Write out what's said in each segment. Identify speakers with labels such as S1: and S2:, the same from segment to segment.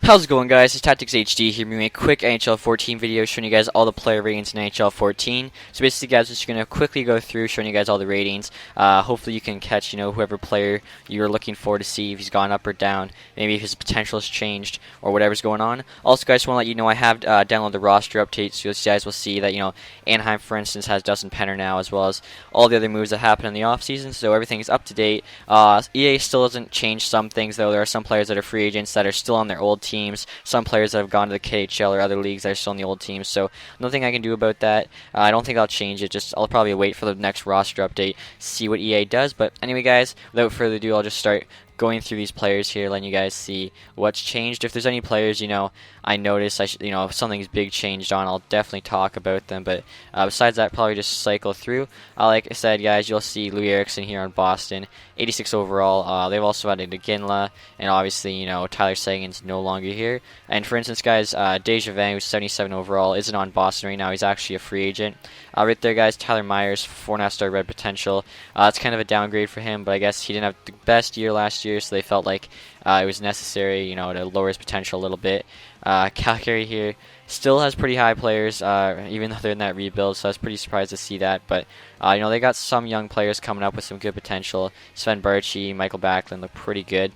S1: How's it going, guys? It's TacTixHD here, bringing a quick NHL 14 video showing you guys all the player ratings in NHL 14. So basically, guys, just going to quickly go through showing you guys all the ratings. Hopefully you can catch, whoever player you're looking for to see if he's gone up or down, maybe if his potential has changed or whatever's going on. Also, guys, just want to let you know I have downloaded the roster update, so you guys will see that, Anaheim, for instance, has Dustin Penner now, as well as all the other moves that happened in the offseason, so everything is up to date. EA still doesn't change some things, though. There are some players that are free agents that are still on their old teams, some players that have gone to the KHL or other leagues that are still on the old teams, so nothing I can do about that. I don't think I'll change it, I'll probably wait for the next roster update, see what EA does. But anyway, guys, without further ado, I'll just start going through these players here, letting you guys see what's changed. If there's any players, I notice, if something's big changed on, I'll definitely talk about them. But besides that, probably just cycle through. Like I said, guys, you'll see Louis Eriksson here on Boston, 86 overall. They've also added Ginla, and obviously, Tyler Seguin's no longer here. And for instance, guys, Desjardins, who's 77 overall, isn't on Boston right now. He's actually a free agent. Right there, guys, Tyler Myers, 4.5-star red potential. It's kind of a downgrade for him, but I guess he didn't have the best year last year, so they felt like it was necessary, to lower his potential a little bit. Calgary here still has pretty high players, even though they're in that rebuild, so I was pretty surprised to see that. But, they got some young players coming up with some good potential. Sven Barchi, Michael Backlund look pretty good.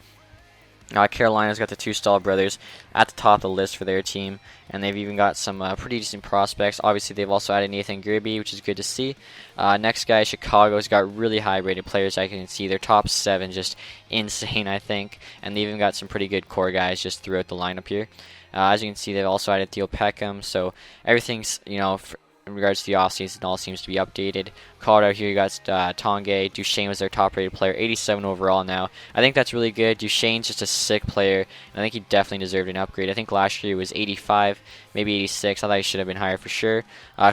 S1: Carolina's got the two Stahl brothers at the top of the list for their team, and they've even got some pretty decent prospects. Obviously, they've also added Nathan Gerbe, which is good to see. Next guy, Chicago's got really high-rated players. I can see their top 7 just insane, I think, and they even got some pretty good core guys just throughout the lineup here. As you can see, they've also added Theo Peckham, so everything's, in regards to the offseason, it all seems to be updated. Colorado here, you got Tongue. Duchesne was their top-rated player, 87 overall now. I think that's really good. Duchesne's just a sick player, and I think he definitely deserved an upgrade. I think last year he was 85, maybe 86. I thought he should have been higher for sure.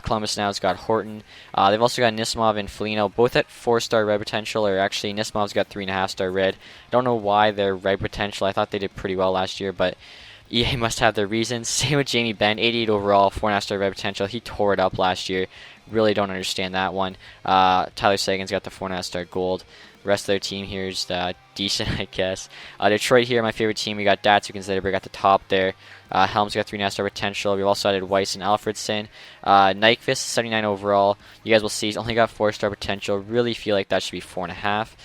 S1: Columbus now has got Horton. They've also got Nisimov and Foligno, both at 4-star red potential, or actually Nisimov's got 3.5-star red. I don't know why they're red potential. I thought they did pretty well last year, but EA must have their reasons. Same with Jamie Benn, 88 overall, 4.5-star red potential. He tore it up last year. Really don't understand that one. Tyler Seguin's got the 4.5-star gold. The rest of their team here is decent, I guess. Detroit here, my favorite team. We got Datsuk and Zetterberg at the top there. Helm's got 3.5-star potential. We've also added Weiss and Alfredson. Nyquist, 79 overall. You guys will see he's only got 4-star potential. Really feel like that should be 4.5.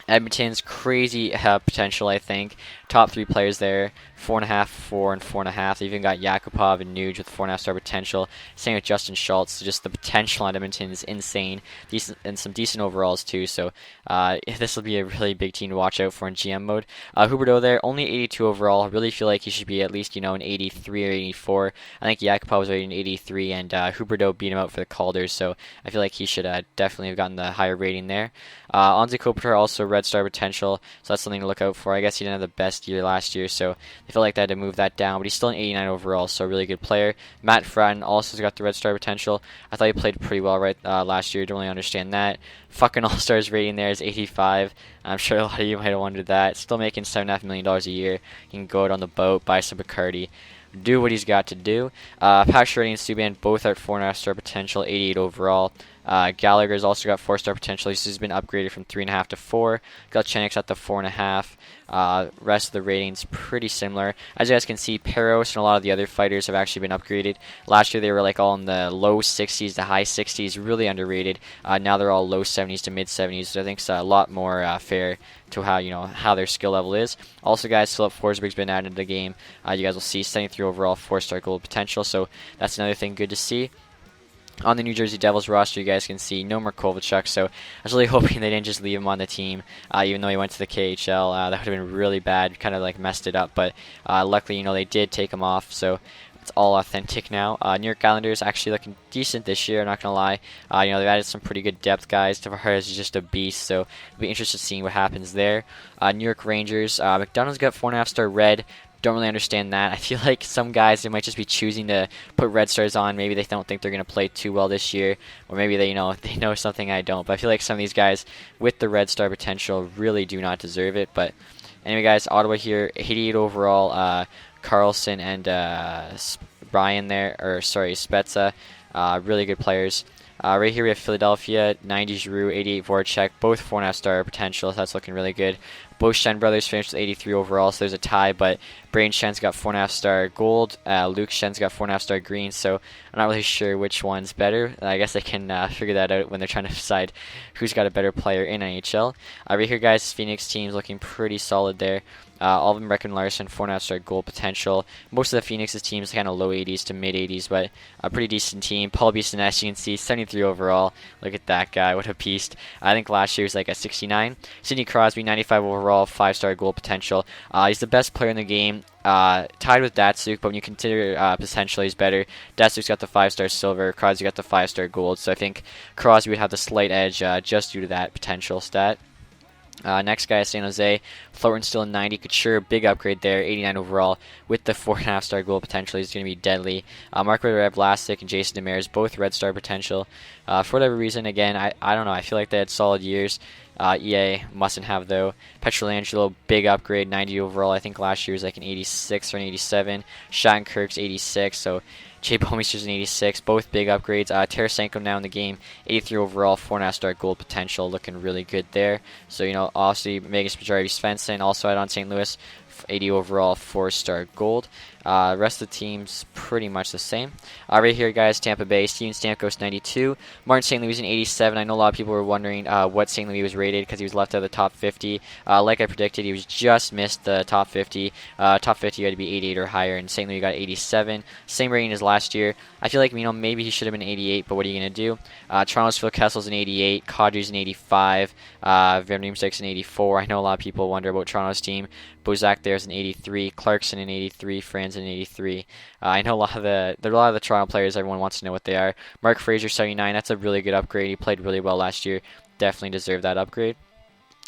S1: Edmonton's crazy potential, I think. Top 3 players there, 4.5, 4, and 4.5. They even got Yakupov and Nuge with 4.5-star potential. Same with Justin Schultz. Just the potential on Edmonton is insane. Decent, and some decent overalls too. So this will be a really big team to watch out for in GM mode. Huberdeau there, only 82 overall. I really feel like he should be at least an 83 or 84. I think Yakupov was rated an 83, and Huberdeau beat him out for the Calder. So I feel like he should definitely have gotten the higher rating there. Anze Kopitar also red star potential, so that's something to look out for. I guess he didn't have the best year last year, so I feel like they had to move that down, but he's still an 89 overall, so a really good player. Matt Fratton also has got the red star potential. I thought he played pretty well last year. Don't really understand that. Fucking All-Stars rating there is 85. I'm sure a lot of you might have wondered that. Still making $7.5 million a year. He can go out on the boat, buy some Bacardi, do what he's got to do. Patrick and Subban both are at 4.5-star potential, 88 overall. Gallagher's also got 4-star potential. He's been upgraded from 3.5 to 4. Galchenyuk's at the 4.5. Rest of the ratings pretty similar. As you guys can see, Peros and a lot of the other fighters have actually been upgraded. Last year they were all in the low 60s to high 60s, really underrated. Now they're all low 70s to mid 70s, so I think it's a lot more fair to how their skill level is. Also, guys, Philip Forsberg's been added to the game. You guys will see 73 overall, 4-star gold potential, so that's another thing good to see. On the New Jersey Devils roster, you guys can see no more Kovalchuk, so I was really hoping they didn't just leave him on the team, even though he went to the KHL. That would have been really bad, kind of messed it up, but luckily, they did take him off, so it's all authentic now. New York Islanders actually looking decent this year, I'm not going to lie. They've added some pretty good depth guys. Tavares is just a beast, so I'll be interested in seeing what happens there. New York Rangers, McDonald's got 4.5-star red. Don't really understand that. I feel like some guys, they might just be choosing to put red stars on. Maybe they don't think they're going to play too well this year, or maybe they know something I don't. But I feel like some of these guys with the red star potential really do not deserve it. But anyway, guys, Ottawa here, 88 overall. Carlson and Brian there, Spezza, really good players. Right here we have Philadelphia, 90 Giroux, 88 Voracek, both 4.5-star potential, so that's looking really good. Both Shen brothers finished with 83 overall, so there's a tie, but Braden Shen's got 4.5-star gold, Luke Shen's got 4.5-star green, so I'm not really sure which one's better. I guess I can figure that out when they're trying to decide who's got a better player in NHL. Right here, guys, Phoenix team's looking pretty solid there. All of them reckon Larson, 4.5-star goal potential. Most of the Phoenix's teams kind of low 80s to mid 80s, but a pretty decent team. Paul Beeston, as you can see, 73 overall. Look at that guy, what a beast. I think last year was like a 69. Sidney Crosby, 95 overall, 5-star goal potential. He's the best player in the game. Tied with Datsuk, but when you consider potential, he's better. Datsuk's got the 5-star silver, Crosby got the 5-star gold, so I think Crosby would have the slight edge just due to that potential stat. Next guy is San Jose. Thornton's still in 90. Couture, big upgrade there, 89 overall with the 4.5-star goal potential. He's going to be deadly. Mark Vlasic and Jason Demers, both red star potential. For whatever reason, again, I don't know. I feel like they had solid years. EA mustn't have, though. Petrolangelo, big upgrade, 90 overall. I think last year was like an 86 or an 87. Shattenkirk's 86, so Jay Bomeister's an 86. Both big upgrades. Tarasenko now in the game, 83 overall, 4.5-star gold potential, looking really good there. So, you know, obviously Megan Spajari-Svensson also had on St. Louis, 80 overall, 4-star gold. Rest of the team's pretty much the same. Right here, guys, Tampa Bay, Steven Stamkos, 92. Martin St. Louis, an 87. I know a lot of people were wondering what St. Louis was rated because he was left out of the top 50. Like I predicted, he was just missed the top 50. Top 50 had to be 88 or higher, and St. Louis got 87. Same rating as last year. I feel like, you know, maybe he should have been 88, but what are you going to do? Toronto's Phil Kessel's an 88. Kadri's an 85. Van Riemsdyk's an 84. I know a lot of people wonder about Toronto's team. Bozak there's an 83. Clarkson an 83. Franz an 83. I know a lot of the Toronto players. Everyone wants to know what they are. Mark Fraser 79. That's a really good upgrade. He played really well last year. Definitely deserved that upgrade.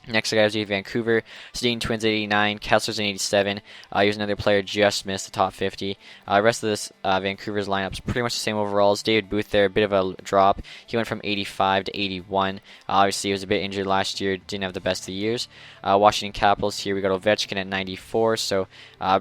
S1: Next, guys, we have Vancouver. Sedin Twins 89. Kessler's an 87. Here's another player just missed the top 50. The rest of this Vancouver's lineup's pretty much the same overalls. David Booth there, a bit of a drop. He went from 85 to 81. Obviously, he was a bit injured last year. Didn't have the best of the years. Washington Capitals here, we got Ovechkin at 94. So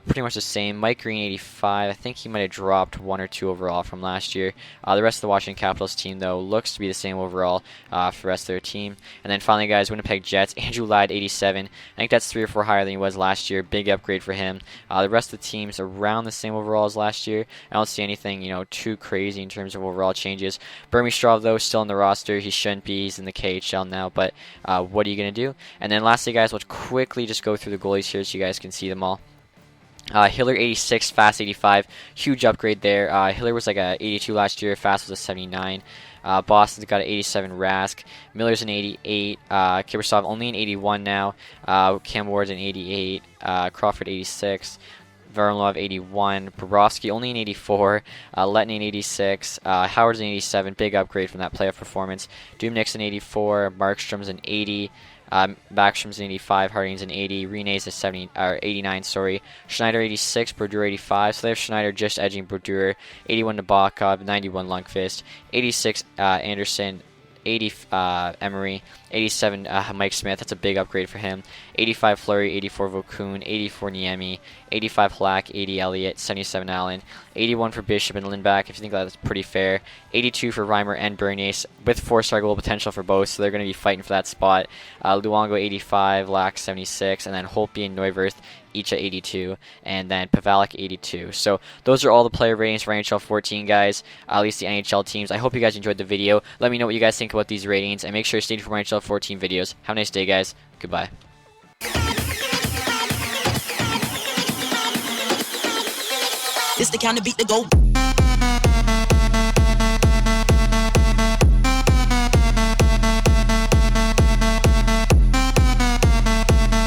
S1: pretty much the same. Mike Green 85. I think he might have dropped 1 or 2 overall from last year. The rest of the Washington Capitals team, though, looks to be the same overall for the rest of their team. And then finally, guys, Winnipeg Jets. Andrew Ladd, 87. I think that's 3 or 4 higher than he was last year. Big upgrade for him. The rest of the team's around the same overall as last year. I don't see anything, you know, too crazy in terms of overall changes. Burmistrov, though, still in the roster. He shouldn't be. He's in the KHL now, but what are you going to do? And then lastly, guys, let's quickly just go through the goalies here so you guys can see them all. Hiller 86, Fast 85, huge upgrade there. Hiller was like a 82 last year, Fast was a 79. Boston's got an 87 Rask. Miller's an 88. Kiprusoff only an 81 now. Cam Ward's an 88. Crawford 86. Varlamov 81. Bobrovsky only an 84. Letton an 86. Howard's an 87. Big upgrade from that playoff performance. Dubnyk's an 84. Markstrom's an 80. Backstrom's an 85, Harding's an 80, Rene's a 89, sorry. Schneider 86, Brodeur 85, so they have Schneider just edging Brodeur, 81 Nabokov, 91 Lundqvist, 86 Anderson, 80 Emery, 87 Mike Smith, that's a big upgrade for him, 85 Fleury, 84 Vokun, 84 Niemi, 85 Halak, 80 Elliott, 77 Allen, 81 for Bishop and Lindback, if you think that's pretty fair, 82 for Reimer and Bernier, with 4-star goal potential for both, so they're going to be fighting for that spot. Luongo 85, Lack 76, and then Holtby and Neuwirth each at 82, and then Pavelec 82. So those are all the player ratings for NHL 14, guys, at least the NHL teams. I hope you guys enjoyed the video. Let me know what you guys think about these ratings, and make sure to stay tuned for my NHL 14 videos. Have a nice day, guys. Goodbye.
S2: It's the kind of beat that go.